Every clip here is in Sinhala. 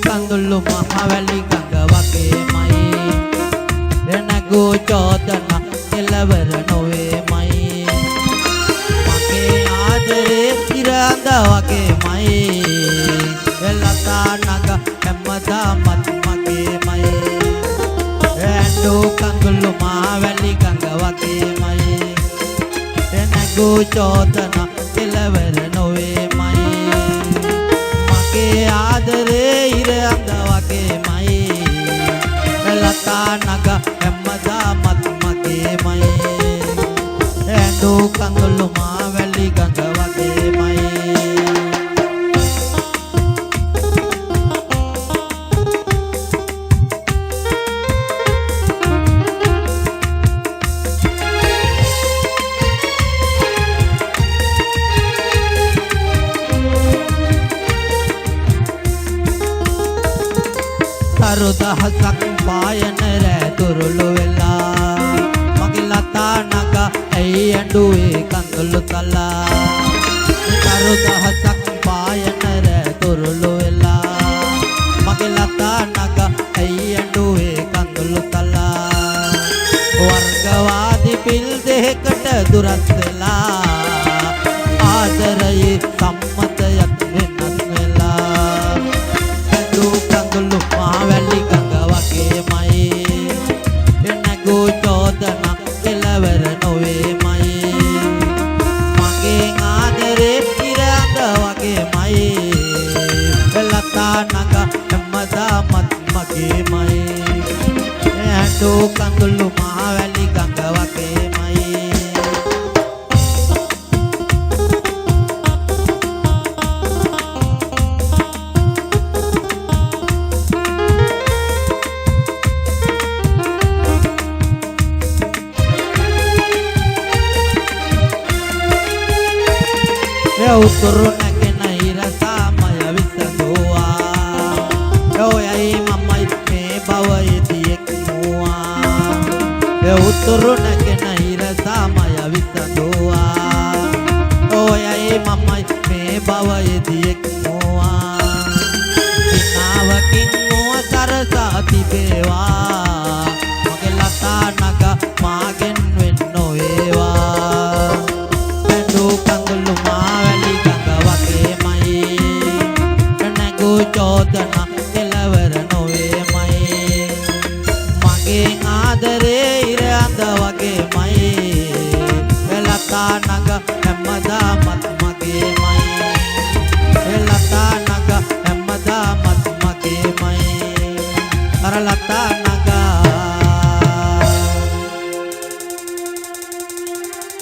කඳුළු මහවැලි ගඟ වගේමයි එනගෝ චෝදන කෙලවර නොවේමයි මගේ ආදරේ ඉර අඳ වගේමයි එලතා නග හැමදාමත් මගේමයි ඇඬෝ කඳුළු මහවැලි ගඟ වගේමයි එනගෝ චෝදන කෙලවර නොවේමයි මගේ ආදරේ ඉර අඳ වගේමයි ලතා නග හැමදාමත් මගේමයි ඇඬෝ කඳුළු මහවැලි ගඟ වගේමයි තරු දහසක් පායන රෑ දුරුළු වෙලා මගේ ලතා නග ඇයි ඇඬුවේ කඳුළු තලා තරු දහසක් පායන රෑ දුරුළු වෙලා මගේ ලතා නග ඇයි ඇඬුවේ කඳුළු තලා වර්ගවාදී පිල් දෙකකට දුරස් වෙලා ආදරයේ සම්මතයක් වෙනස් වෙලා කඳුළු මහවැලි ගඟ වගේමයි එනගෝ චෝදන කෙලවර නොවේමයි මගේ ආදරේ ඉර අඳ වගේමයි ලතා නග හැමදාමත් මගේමයි ඇඬෝ කඳුළු මහවැලි ගඟ වගේමයි උතුරු නැගෙන ඉර සාමය විසඳුවා ඔයයි මමයි මේ භවයේදී එක්මුවා උතුරු නැගෙන ඉර සාමය විසඳුවා ඔයයි මමයි මේ භවයේදී එක්මුවා විනාවකින් මුව සරසා තිබේවා මගේ ලතා නග මාගෙන් වෙන් නොවේවා ඇඬෝ කඳුළු චෝදන කෙලවර නොවේමයි මගේ ආදරේ ඉර අඳ වගේමයි ලතා නග හැමදාමත් මගේමයි ලතා නග හැමදාමත් මගේමයි අර ලතා නග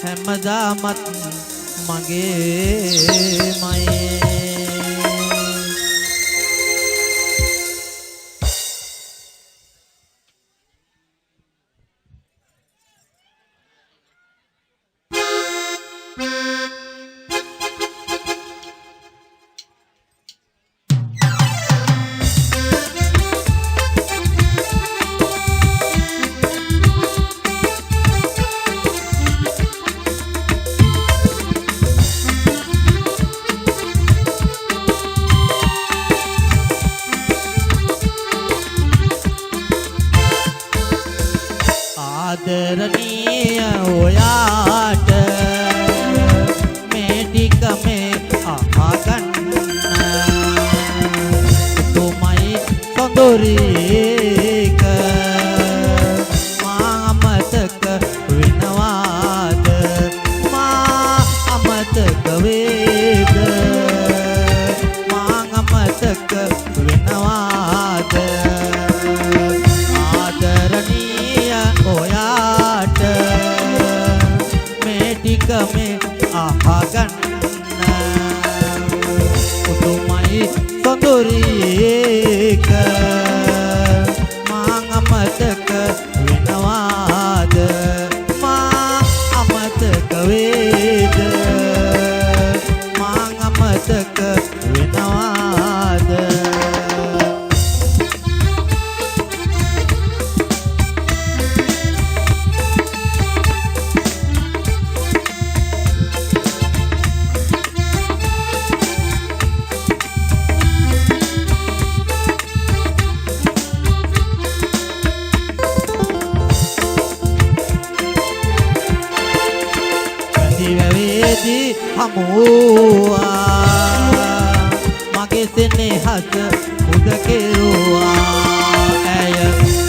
හැමදාමත් මගේමයි ආදරණීය ඔයාට මේ ටික මේ අහගන්න තුමයි සොඳුරීක මා අමතක වෙනවාද මා අමතක වේද මා අමතක වෙනවාද ඔයාට මේ ටික මේ අහගන්න උතුමයි සොඳුරීක මා අමතක වෙනවාද මා අමතක වේද මා අමතක වෙනවාද හමුවා මගේ සෙනෙහස උද කෙරුවා ඇය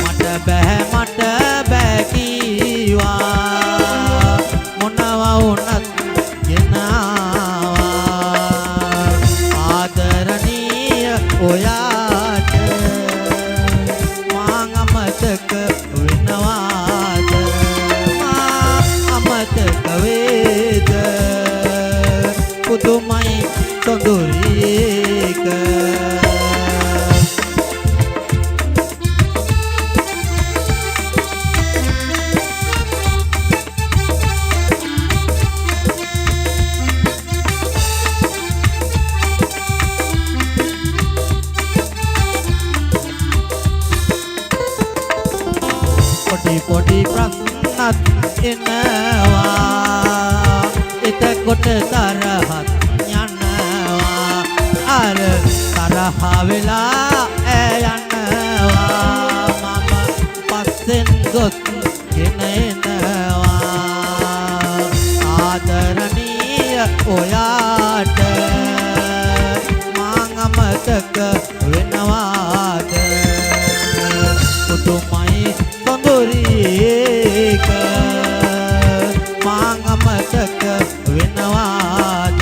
මට බෑ කීවා මොනවා වුණත් ගෙනාවා ආදරණීය ඔයාට මං අමතක වෙනවාද මා අමතක වේද පුදුමයි සොඳුරියක පොඩි ප්‍රශ්නත් එනවා එතකොට තරහත් යනවා අර තරහ වෙලා යනවා මම පස්සෙන් ගොස් ගෙන එනවා ආදරණීය ඔයාට මං අමතක වෙනවාද පුදුමයි සොඳුරියක මං අමතක වෙනවාද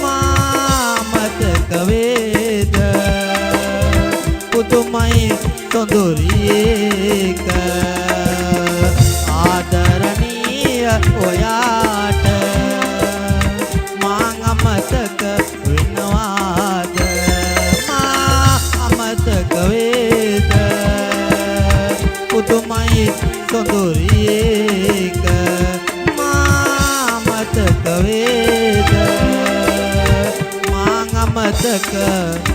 මා අමතක වේද පුදුමයි සොඳුරියක ආදරණීය ඔයාට මං අමතක වෙනවාද මා අමතක වේද පුදුමයි සොඳුරියක මා අමතක වේද මං අමතක